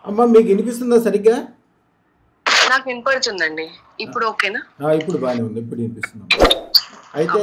అమ్మ మీకు వినిపిస్తుందా సరిగ్గా? నాకు వినపడుతుందండి. ఇప్పుడు ఓకేనా? ఇప్పుడు బాగానే ఉంది. ఇప్పుడు వినిపిస్తుందమ్మా. అయితే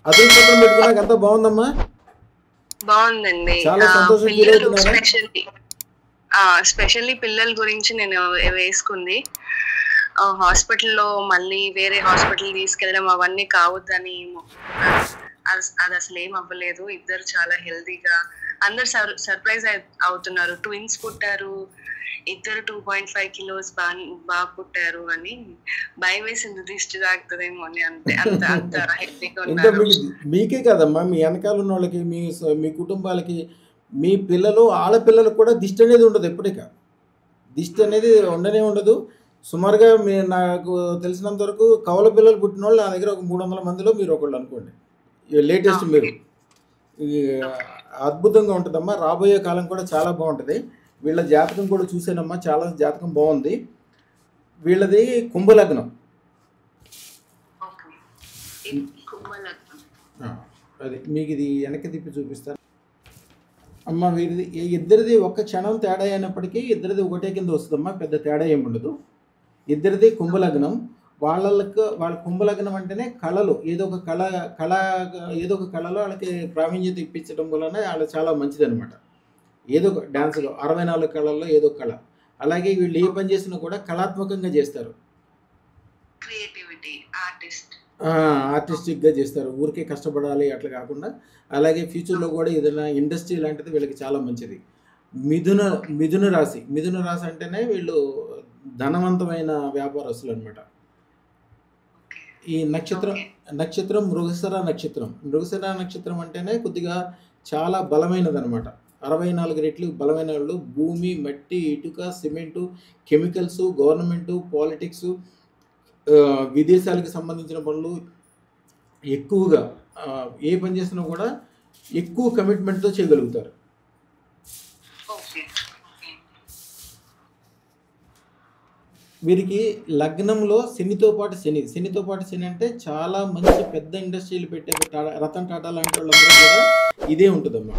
అదే చెప్పడం పెట్టుకున్నాక అంతా బాగుందమ్మా? బాగుందండి. చాలా సంతోషం ఫీల్ పిల్లలు అవుతున్నారా? స్పెషల్లీ పిల్లల గురించి నేను వేసుకుంది. హాస్పిటల్లో మళ్ళీ వేరే హాస్పిటల్ తీసుకెళ్ళడం అవన్నీ కావద్దని అది అసలు ఏం అవ్వలేదు. ఇద్దరు చాలా హెల్తీగా, అందరు సర్ప్రైజ్ అవుతున్నారు. ట్విన్స్ పుట్టారు, ఇద్దరు 2.5 కిలోస్ బాగా పుట్టారు అని భయం వేసింది, దిష్టి తాకుతుందేమో అని. అంతే, అంత అంత హెల్తీగా ఉన్నారు. మీకే కదమ్మా, మీ వెనకాల ఉన్న వాళ్ళకి, మీ కుటుంబాలకి, మీ పిల్లలు ఆడపిల్లలకు కూడా దిష్టి అనేది ఉండదు. ఎప్పటికా దిష్టి అనేది ఉండనే ఉండదు. సుమారుగా నాకు తెలిసినంత వరకు కవల పిల్లలు పుట్టిన వాళ్ళు నా దగ్గర ఒక 300 మందిలో మీరు ఒకళ్ళు అనుకోండి. లేటెస్ట్ మీరు. అద్భుతంగా ఉంటుందమ్మా. రాబోయే కాలం కూడా చాలా బాగుంటుంది. వీళ్ళ జాతకం కూడా చూసానమ్మా, చాలా జాతకం బాగుంది. వీళ్ళది కుంభలగ్నం. అది మీకు ఇది వెనక్కి తిప్పి చూపిస్తాను అమ్మ. వీరిది ఇద్దరిది ఒక్క క్షణం తేడా అయినప్పటికీ ఇద్దరిది ఒకటే కింద వస్తుందమ్మా, పెద్ద తేడా ఏమి ఉండదు. ఇద్దరిది కుంభలగ్నం. వాళ్ళ కుంభలగ్నం అంటేనే కళలు, ఏదో ఒక ఏదో ఒక కళలో వాళ్ళకి ప్రావీణ్యత ఇప్పించడం వలన వాళ్ళు చాలా మంచిది అనమాట. ఏదో ఒక డాన్స్లో 64 కళల్లో ఏదో ఒక కళ. అలాగే వీళ్ళు ఏ పని చేసినా కూడా కళాత్మకంగా చేస్తారు, ఆర్టిస్టిక్గా చేస్తారు. ఊరికే కష్టపడాలి అట్లా కాకుండా. అలాగే ఫ్యూచర్లో కూడా ఏదైనా ఇండస్ట్రీ లాంటిది వీళ్ళకి చాలా మంచిది. మిథున రాశి అంటేనే వీళ్ళు ధనవంతమైన వ్యాపారస్తులు అనమాట. ఈ నక్షత్రం మృగశిర నక్షత్రం. మృగశిర నక్షత్రం అంటేనే కొద్దిగా చాలా బలమైనది అనమాట. 64 రెట్లు బలమైన వాళ్ళు. భూమి, మట్టి, ఇటుక, సిమెంటు, కెమికల్స్, గవర్నమెంటు, పాలిటిక్స్, విదేశాలకు సంబంధించిన పనులు ఎక్కువగా, ఏ పని చేసినా కూడా ఎక్కువ కమిట్మెంట్తో చేయగలుగుతారు. వీరికి లగ్నంలో శనితో పాటు శని అంటే చాలా మంచి పెద్ద ఇండస్ట్రీలు పెట్టే రతన్ టాటా లాంటి వాళ్ళందరూ కూడా ఇదే ఉంటుందమ్మా.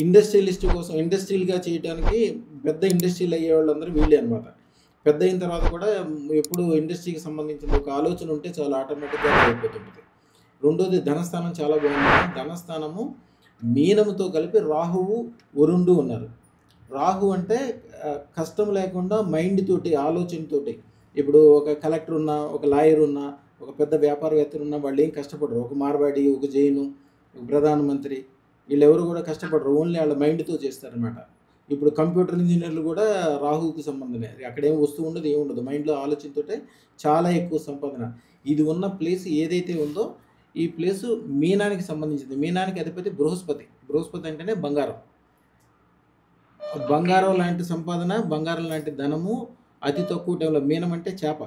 ఇండస్ట్రియలిస్ట్ కోసం, ఇండస్ట్రియల్గా చేయడానికి పెద్ద ఇండస్ట్రీలు అయ్యే వాళ్ళందరూ వీళ్ళే అనమాట. పెద్ద అయిన తర్వాత కూడా ఎప్పుడు ఇండస్ట్రీకి సంబంధించిన ఒక ఆలోచన ఉంటే చాలా ఆటోమేటిక్గా అయిపోతుంటుంది. రెండోది ధనస్థానం చాలా బాగుంది. ధనస్థానము మీనముతో కలిపి రాహువు, వరుణుడు ఉన్నారు. రాహు అంటే కష్టం లేకుండా మైండ్ తోటి, ఆలోచనతోటి. ఇప్పుడు ఒక కలెక్టర్ ఉన్నా, ఒక లాయర్ ఉన్నా, ఒక పెద్ద వ్యాపారవేత్తలు ఉన్నా వాళ్ళు ఏం కష్టపడరు. ఒక మార్వాడి, ఒక జైను, ఒక ప్రధానమంత్రి, వీళ్ళెవరు కూడా కష్టపడరు. ఓన్లీ వాళ్ళ మైండ్తో చేస్తారనమాట. ఇప్పుడు కంప్యూటర్ ఇంజనీర్లు కూడా రాహుకి సంబంధమే. అక్కడేం వస్తువు ఉండదు, ఏముండదు. మైండ్లో ఆలోచనతోటే చాలా ఎక్కువ సంపాదన. ఇది ఉన్న ప్లేస్ ఏదైతే ఉందో ఈ ప్లేసు మీనానికి సంబంధించింది. మీనానికి అధిపతి బృహస్పతి. బృహస్పతి అంటేనే బంగారం. బంగారం లాంటి సంపాదన, బంగారం లాంటి ధనము అతి తక్కువ టైంలో. మీనం అంటే చేప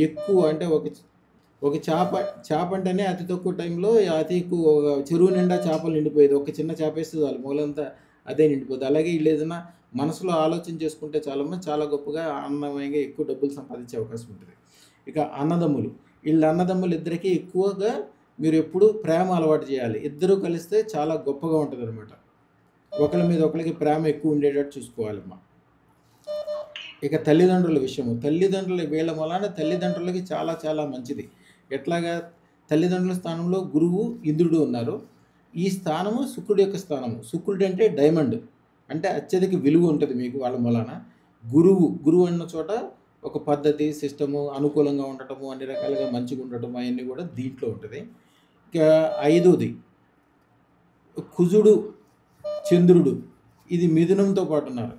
ఎక్కువ, అంటే ఒక చేప అంటేనే అతి తక్కువ టైంలో అతి ఎక్కువ, చెరువు నిండా చేపలు నిండిపోయేది. ఒక చిన్న చేప వేస్తే చాలు, మూలంతా అదే నిండిపోతుంది. అలాగే వీళ్ళు ఏదైనా మనసులో ఆలోచన చేసుకుంటే చాలా గొప్పగా, ఆనందమయంగా ఎక్కువ డబ్బులు సంపాదించే అవకాశం ఉంటుంది. ఇక అన్నదమ్ములు ఇద్దరికీ ఎక్కువగా మీరు ఎప్పుడు ప్రేమ అలవాటు చేయాలి. ఇద్దరూ కలిస్తే చాలా గొప్పగా ఉంటుంది అనమాట. ఒకరి మీద ఒకరికి ప్రేమ ఎక్కువ ఉండేటట్టు చూసుకోవాలమ్మా. ఇక తల్లిదండ్రుల విషయము. వీళ్ళ వలన తల్లిదండ్రులకి చాలా మంచిది. ఎట్లాగా? తల్లిదండ్రుల స్థానంలో గురువు, ఇంద్రుడు ఉన్నారు. ఈ స్థానము శుక్రుడి యొక్క స్థానము. శుక్రుడు అంటే డైమండ్, అంటే అత్యధిక విలువ ఉంటుంది మీకు వాళ్ళ వలన. గురువు అన్న చోట ఒక పద్ధతి, సిస్టము, అనుకూలంగా ఉండటము, అన్ని రకాలుగా మంచిగా ఉండటము, అవన్నీ కూడా దీంట్లో ఉంటుంది. ఇక 5వది కుజుడు, చంద్రుడు. ఇది మిథునంతో పాటు ఉన్నారు,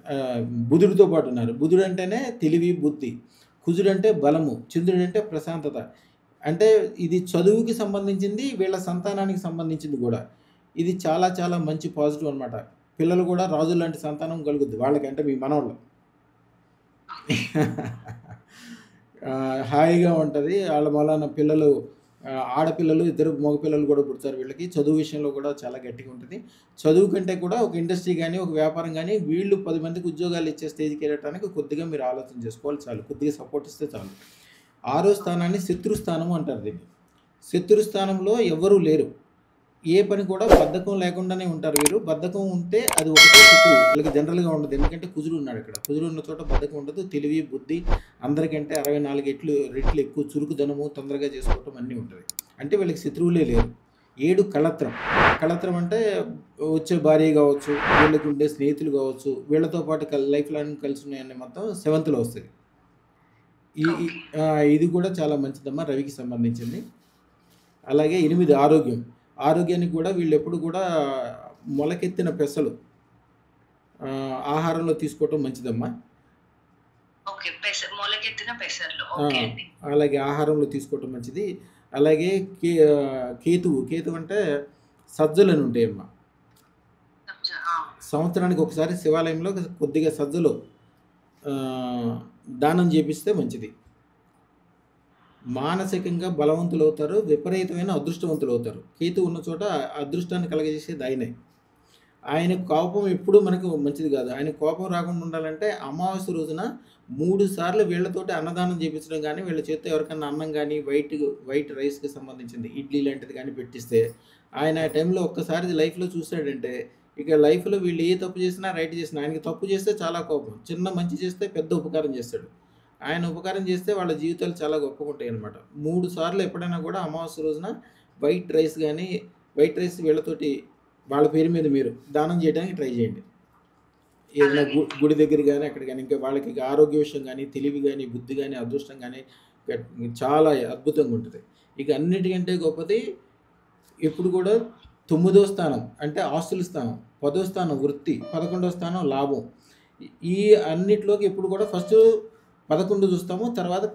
బుధుడితో పాటు ఉన్నారు. బుధుడు అంటేనే తెలివి, బుద్ధి. కుజుడు అంటే బలము, చంద్రుడు అంటే ప్రశాంతత. అంటే ఇది చదువుకి సంబంధించింది, వీళ్ళ సంతానానికి సంబంధించింది కూడా. ఇది చాలా మంచి పాజిటివ్ అనమాట. పిల్లలు కూడా రాజు లాంటి సంతానం కలుగుద్ది వాళ్ళకంటే, మీ మనవాళ్ళు. హాయిగా ఉంటుంది. వాళ్ళ వలన పిల్లలు, ఆడపిల్లలు, ఇద్దరు మగపిల్లలు కూడా పుడతారు వీళ్ళకి. చదువు విషయంలో కూడా చాలా గట్టిగా ఉంటుంది. చదువు కంటే కూడా ఒక ఇండస్ట్రీ కానీ, ఒక వ్యాపారం కానీ, వీళ్ళు 10 మందికి ఉద్యోగాలు ఇచ్చే స్టేజ్కి వెళ్ళడానికి కొద్దిగా మీరు ఆలోచన చేసుకోవాలి. చాలు, కొద్దిగా సపోర్ట్ ఇస్తే చాలు. 6వ స్థానాన్ని శత్రుస్థానము అంటారు. దీన్ని శత్రుస్థానంలో ఎవరూ లేరు. ఏ పని కూడా బద్ధకం లేకుండానే ఉంటారు వీరు. బద్ధకం ఉంటే అది ఒకటే శత్రువు. వీళ్ళకి జనరల్‌గా ఉండదు. ఎందుకంటే కుజుడు ఉన్నాడు ఇక్కడ. కుజుడు ఉన్న చోట బద్ధకం ఉండదు. తెలివి, బుద్ధి అందరికంటే 64 రెట్లు ఎక్కువ చురుకుదనము, తొందరగా చేసుకోవటం అన్నీ ఉంటది. అంటే వీళ్ళకి శత్రువులే లేరు. 7 కళత్రం. కళత్రం అంటే వచ్చే భార్య గావచ్చు, వీళ్ళకి ఉండే స్నేహితులు గావచ్చు, వీళ్ళతో పాటు లైఫ్ లాంగ్ కలిసి ఉన్నాయన్నీ మొత్తం సెవెంత్‌లో వస్తది. ఈ ఈ ఓకే. ఇది కూడా చాలా మంచిదమ్మా రవికి సంబంధించింది. అలాగే 8 ఆరోగ్యం. ఆరోగ్యానికి కూడా వీళ్ళెప్పుడు కూడా మొలకెత్తిన పెసలు ఆహారంలో తీసుకోవటం మంచిదమ్మా. ఓకే. మొలకెత్తిన పెసర్లు. ఆ! ఓకే అండి. అలాగే ఆహారంలో తీసుకోవటం మంచిది. అలాగే కేతువు అంటే సజ్జలని ఉంటాయమ్మా. సబ్జా. ఆ! సంవత్సరానికి ఒకసారి శివాలయంలో కొద్దిగా సజ్జలు దానం చేపిస్తే మంచిది. మానసికంగా బలవంతులవుతారు. విపరీతమైన అదృష్టవంతులవుతారు. కేతువు ఉన్న చోట అదృష్టాన్ని కలగజేసేది ఆయనే. ఆయన కోపం ఎప్పుడూ మనకు మంచిది కాదు. ఆయన కోపం రాకుండా ఉండాలంటే అమావాస్య రోజున 3 సార్లు వీళ్ళతోటి అన్నదానం చేపించడం గానీ, వీళ్ళ చేత్తో ఎవరికన్నా అన్నం గానీ, వైట్ రైస్‌కి సంబంధించింది ఇడ్లీ లాంటిది గానీ పెట్టిస్తే, ఆయన ఆ టైంలో ఒక్కసారి లైఫ్‌లో చూసాడంటే, ఇక లైఫ్‌లో వీళ్ళు ఏ తప్పు చేసినా, రైట్ చేసినా ఆయనకి తప్పు చేస్తే చాలా కోపం. చిన్న మంచి చేస్తే పెద్ద ఉపకారం చేస్తాడు. ఆయన ఉపకారం చేస్తే వాళ్ళ జీవితాలు చాలా గొప్పగుంటాయనమాట. 3 సార్లు ఎప్పుడైనా కూడా అమావాస్య రోజున వైట్ రైస్ వీళ్ళతోటి వాళ్ళ పేరు మీద మీరు దానం చేయడానికి ట్రై చేయండి. ఏదైనా అలాగే. గుడి దగ్గర గానీ, అక్కడ గానీ, ఇంకా వాళ్ళకి ఆరోగ్య విషయం గానీ, తెలివి గానీ, బుద్ధి గానీ, అదృష్టం గానీ చాలా అద్భుతంగా ఉంటది. ఇక అన్నిటికంటే గొప్పది ఎప్పుడు కూడా 9వ స్థానం అంటే ఆస్తుల స్థానం, 10వ స్థానం వృత్తి, 11వ స్థానం లాభం. ఈ అన్నిట్లోకి ఎప్పుడు కూడా ఫస్టు 11 చూస్తాము. తర్వాత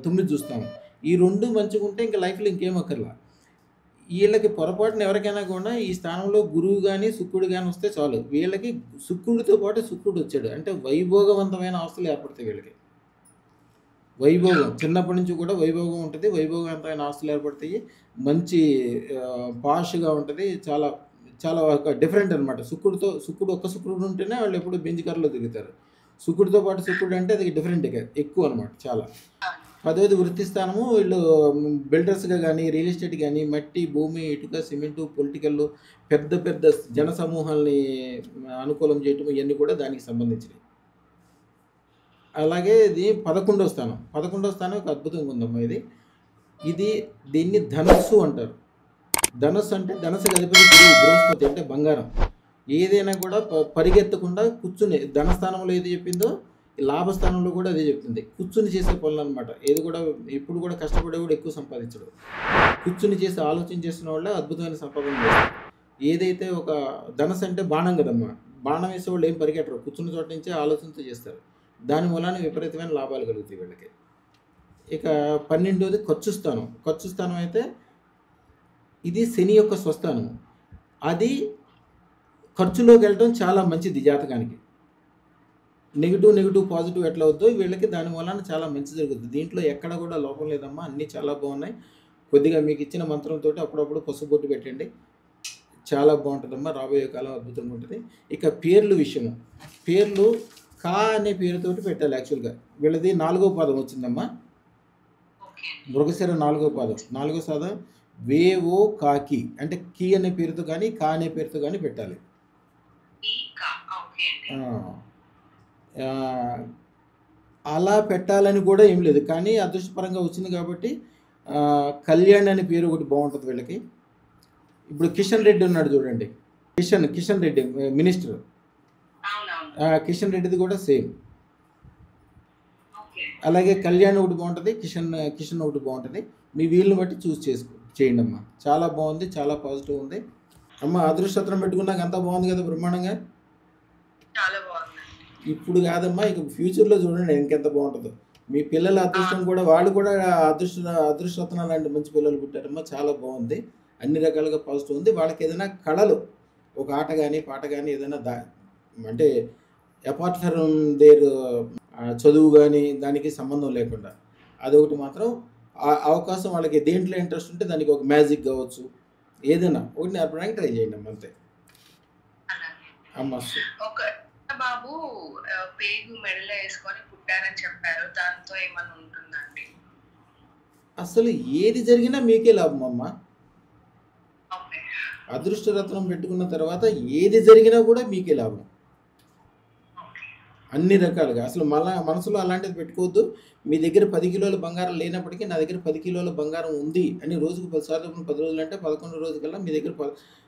9 చూస్తాము. ఈ 2 మంచిగుంటే ఇంక లైఫ్‌లో ఇంకేం అక్కర్లా. ఈళ్ళకి పొరపాటున ఎవరికైనా కూడా ఈ స్థానంలో గురువు గాని, శుక్రుడు గాని వస్తే చాలు. వీళ్ళకి శుక్రుడితో పాటు శుక్రుడొచ్చాడు. అంటే వైభోగవంతమైన ఆస్తులు ఏర్పడతాయి వీళ్ళకి. వైభోగం చిన్నప్పటి నుంచి కూడా వైభోగం ఉంటది. వైభోగవంతమైన ఆస్తులు ఏర్పడతాయి. మంచి పాష్‌గా ఉంటది. చాలా చాలా ఒక డిఫరెంట్ అనమాట. ఒక్క శుక్రుడు ఉంటేనే వాళ్ళు ఎప్పుడు బెంజ్ కార్‌లో తిరుగుతారు. శుక్రుడితో పాటు శుక్రుడు అంటే అది డిఫరెంట్ ఎక్కువ అనమాట చాలా. 10వది వృత్తి స్థానము వీళ్ళు బిల్డర్స్‌గా గానీ, రియల్ ఎస్టేట్ గానీ, మట్టి, భూమి, ఇటుక, సిమెంటు, పొలిటికల్లు పెద్ద పెద్ద జన సమూహాల్ని అనుకూలం చేయటం ఇయన్నీ కూడా దానికి సంబంధించినయి. అలాగే ఇది 11వ స్థానం. 11వ స్థానం ఒక అద్భుతంగా ఉందమ్మా ఇది. దీన్ని ధనస్సు అంటారు. ధనస్సు అంటే ధనస్సుకి అధిపతి గురువు, బృహస్పతి అంటే బంగారం. ఏదైనా కూడా పరిగెత్తకుండా కూర్చుని ధనస్థానంలో ఏది చెప్పిందో లాభస్థానంలో కూడా అదే చెప్తుంది. కూర్చుని చేసే పనులనమాట. ఏది కూడా ఎప్పుడు కూడా కష్టపడేవాడు ఎక్కువ సంపాదించడు. కూర్చుని చేసి ఆలోచన చేసిన వాళ్ళే అద్భుతమైన సంపాదన చేస్తారు. ఏదైతే ఒక ధనస్సు అంటే బాణం కదమ్మా! బాణం వేసేవాళ్ళు ఏం పరిగెట్టరు. కూర్చున్న చోట నుంచే ఆలోచనతో చేస్తారు. దాని మూలాన విపరీతమైన లాభాలు కలుగుతాయి వీళ్ళకి. ఇక 12వది ఖర్చు స్థానం. ఖర్చు స్థానం అయితే ఇది శని యొక్క స్వస్థానము. అది ఖర్చులోకి వెళ్ళడం చాలా మంచిది జాతకానికి. నెగెటివ్, పాజిటివ్ ఎట్లా అవుద్దో వీళ్ళకి దాని మూలాన చాలా మంచి జరుగుద్ది. దీంట్లో ఎక్కడ కూడా లోపం లేదమ్మా. అన్నీ చాలా బాగున్నాయి. కొద్దిగా మీకు ఇచ్చిన మంత్రంతోటి అప్పుడప్పుడు పసుపు బొట్టు పెట్టండి. చాలా బాగుంటదమ్మా. రాబోయే కాలం అద్భుతంగా ఉంటది. ఇక పేర్లు విషయము. పేర్లు కా అనే పేరుతోటి పెట్టాలి యాక్చువల్‌గా. వీళ్ళది 4వ పాదం వచ్చిందమ్మా. ఓకే అండి. మృగశిర 4వ పాదం. 4వ పాదం వేవో కాకి అంటే కి అనే పేరుతో గానీ, కా అనే పేరుతో గానీ పెట్టాలి. ఓకే అండి. ఆహ్, అలా పెట్టాలని కూడా ఏం లేదు. కానీ అదృష్టపరంగా వచ్చింది కాబట్టి కళ్యాణ్ అనే పేరు ఒకటి బావుంటది వీళ్ళకి. ఇప్పుడు కిషన్ రెడ్డి ఉన్నాడు చూడండి. కిషన్ రెడ్డి మినిస్టర్. అవునవును. కిషన్ రెడ్డిది కూడా సేమ్. ఓకే. అలాగే కళ్యాణ్ ఒకటి బావుంటది. కిషన్ ఒకటి బావుంటది. మీ వీలుని బట్టి చేయండమ్మా. చాలా బావుంది. చాలా పాజిటివ్ ఉంది. అమ్మ అదృష్టత్రం పెట్టుకున్నాక అంతా బాగుంది కదా బ్రహ్మాండంగా. చాలా బాగుందండి. ఇప్పుడు కాదమ్మా ఇక ఫ్యూచర్‌లో చూడండి ఇంకెంత బావుంటదో. మీ పిల్లల అదృష్టం కూడా వాళ్ళు కూడా అదృష్టరత్నాలు లాంటి మంచి పిల్లలు పుట్టారమ్మా. చాలా బావుంది. అన్ని రకాలుగా పాజిటివ్ ఉంది. వాళ్ళకేదైనా కళలు ఒక ఆట గాని, పాట గాని ఏదైనా అంటే అపార్ట్ ఫ్రమ్ దేర్ చదువు గాని దానికి సంబంధం లేకుండా అదొకటి మాత్రం అవకాశం వాళ్ళకి దేంట్లో ఇంట్రెస్ట్ ఉంటే దానికి ఒక మ్యాజిక్ కావచ్చు. ఏదైనా ఒకటి నేర్పడానికి ట్రై చేయండమ్మా అంతే. అలాగే. అమ్మ ఒక బాబు పేగు మెడలో వేసుకొని పుట్టారని చెప్పారు. దాంతో ఏమన్నా ఉంటుందండి? అసలు ఏది జరిగినా మీకే లాభం అమ్మ. ఓకే. అదృష్టరత్నం పెట్టుకున్న తర్వాత ఏది జరిగినా కూడా మీకే లాభం. అన్ని రకాలుగా అసలు మనసులో అలాంటిది పెట్టుకోవద్దు. మీ దగ్గర 10 కిలోల బంగారం లేనప్పటికీ నా దగ్గర 10 కిలోల బంగారం ఉంది అని రోజుకు 10 సార్లు 10 రోజులు అంటే 11 రోజుకల్లా మీ దగ్గర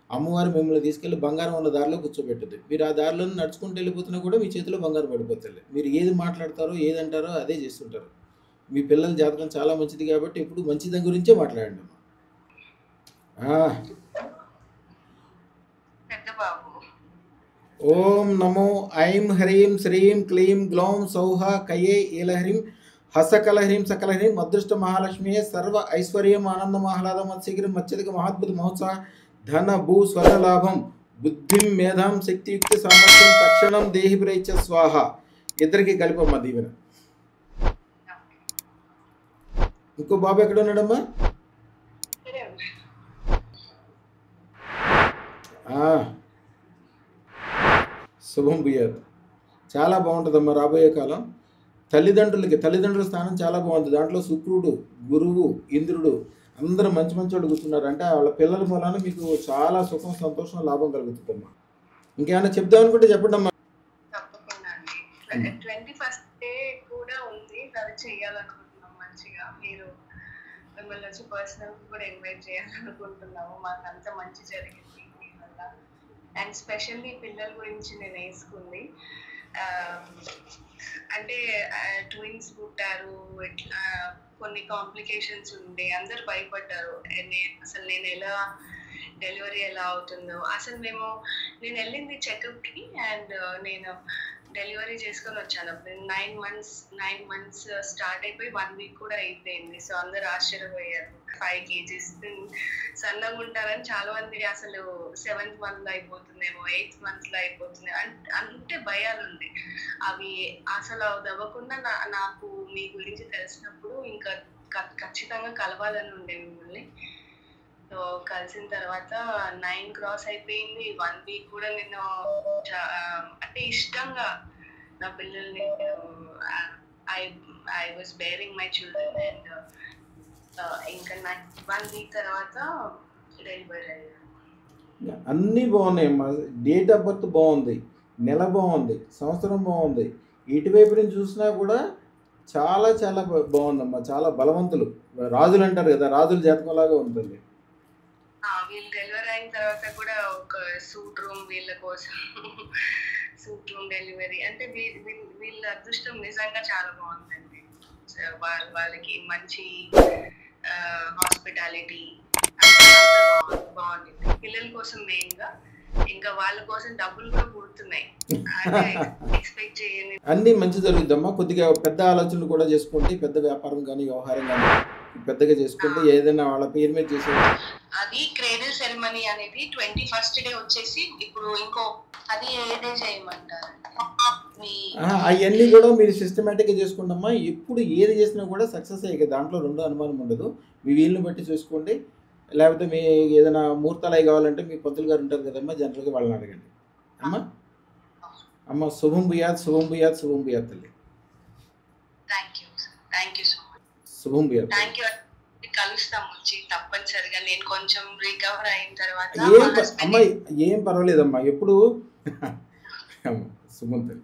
అమ్మవారు మిమ్మల్ని తీసుకెళ్ళి బంగారం ఉన్న దారిలో కూర్చోబెట్టదు. మీరు ఆ దారిలో నడుచుకుంటూ వెళ్ళిపోతున్నా కూడా మీ చేతిలో బంగారం పడిపోతుంది. మీరు ఏది మాట్లాడతారో ఏదంటారో అదే చేస్తుంటారు. మీ పిల్లల జాతకం చాలా మంచిది కాబట్టి ఇప్పుడు మంచిదాని గురించే మాట్లాడండి. ఓం నమో ఐం హ్రీం శ్రీం క్లీం గ్లౌం సౌహ కయే ఏలహ్రీం హసకలహ్రీం సకలహ్రీం అదృష్ట మహాలక్ష్మి సర్వ ఐశ్వర్యం ఆనందం ఆహ్లాదం మత్స్యగిరి మత్స్యదిక మహాద్భుత మహోత్సాహ ధన భూ స్వర్ణ లాభం బుద్ధిం మేధాం శక్తియుక్తి సామర్థ్యం తక్షణం దేహి ప్రేచ స్వాహ. ఇద్దరికి కలిపమ్మా దీవెన. ఇంకో బాబు ఎక్కడ ఉన్నాడమ్మా? శుభం భూయాత్. చాలా బాగుంటుందమ్మా రాబోయే కాలం. తల్లిదండ్రుల స్థానం చాలా బాగుంటుంది. దాంట్లో శుక్రుడు, గురువు, ఇంద్రుడు అందరూ మంచి వాళ్ళు కూర్చున్నారు అంటే వాళ్ళ పిల్లల మూలాన మీకు చాలా సుఖం, సంతోషం, లాభం కలుగుతుందమ్మా. ఇంకేమైనా చెప్దాం అనుకుంటే చెప్పండి అమ్మా. తప్పకుండా అండి. 21st డే కూడా ఉంది, అది చేయాలనుకుంటున్నాం. మంచిగా మీరు మిమ్మల్ని వచ్చి పర్సనల్ కూడా ఇన్వైట్ చేయాలనుకుంటున్నాము. మాకు అంత మంచి జరిగింది దీనివల్ల. అండ్ స్పెషల్లీ పిల్లల గురించి నేను వేసుకుంది అంటే ట్విన్స్ పుట్టారు, ఇట్లా కొన్ని కాంప్లికేషన్స్ ఉండే, అందరు భయపడ్డారు అసలు నేను ఎలా డెలివరీ ఎలా అవుతుందో. అసలు నేను వెళ్ళింది చెకప్కి అండ్ నేను డెలివరీ చేసుకొని వచ్చాను. అప్పుడు 9 months స్టార్ట్ అయిపోయి 1 week కూడా అయిపోయింది. సో అందరు ఆశ్చర్యపోయారు. 5 kgs సన్నగా ఉంటారని చాలా మంది అసలు 7th month లో అయిపోతుందేమో, 8th month లో అయిపోతుంది అంటే భయాలు ఉంది. అవి అసలు అవ్వకుండా నాకు మీ గురించి తెలిసినప్పుడు ఇంకా ఖచ్చితంగా కలవాలని ఉండే మిమ్మల్ని. సో కలిసిన తర్వాత 9 cross అయిపోయింది. 1 week కూడా నేను అంటే ఇష్టంగా నా పిల్లల్ని I was bearing my children and ఇంకా 1 week తర్వాత డెలివరీ అయ్యాను. అన్నీ బాగున్నాయమ్మా. డేట్ ఆఫ్ బర్త్ బాగుంది, నెల బాగుంది, సంవత్సరం బాగుంది. ఇటువైపు నుంచి చూసినా కూడా చాలా చాలా బాగుందమ్మా. చాలా బలవంతులు, రాజులు అంటారు కదా, రాజుల జాతకంలాగా ఉంటుంది. వీళ్ళు డెలివరీ అయిన తర్వాత కూడా ఒక సూట్ రూమ్ వీళ్ళ కోసం, సూట్ రూమ్ డెలివరీ అంటే వీళ్ళ అదృష్టం నిజంగా చాలా బాగుందండి. వాళ్ళకి మంచి హాస్పిటాలిటీ బాగుంది. పిల్లల కోసం మెయిన్ గా, ఇంకా వాళ్ళ కోసం డబ్బులు కూడా పుడుతున్నాయి. ఎక్స్పెక్ట్ చేయని అన్నీ మంచి జరుగుద్దమ్మా. కొద్దిగా పెద్ద ఆలోచనలు కూడా చేసుకోండి. పెద్ద వ్యాపారం కానీ వ్యవహారం కానీ పెద్దగా చేసుకుంటే ఏదైనా వాళ్ళ పేరు మీద చేసే అది క్రేడిల్ సెరమనీ అనేది 21st డే వచ్చేసి ఇప్పుడు ఇంకో అది ఏ డే చేయమంటారు? అవన్నీ కూడా మీరు సిస్టమేటిక్గా చేసుకుంటామా. ఎప్పుడు ఏది చేసినా కూడా సక్సెస్ అయ్యే, దాంట్లో రెండో అనుమానం ఉండదు. మీ వీలుని బట్టి చూసుకోండి. లేకపోతే మీ ఏదైనా ముహూర్తాలు అవి కావాలంటే మీ పంతులు గారు ఉంటారు కదమ్మా, జనరల్గా వాళ్ళని అడగండి అమ్మ. శుభం భూయాత్, శుభం భూయాత్, శుభం భూయాత్ తల్లి. Thank you so much. శుభం భూయాత్. Thank you. కలుస్తాం వచ్చి తప్పనిసరిగా. నేను కొంచెం రికవర్ అయిన తర్వాత అమ్మాయి ఏం పర్వాలేదమ్మా. ఎప్పుడు శుభం తల్లి.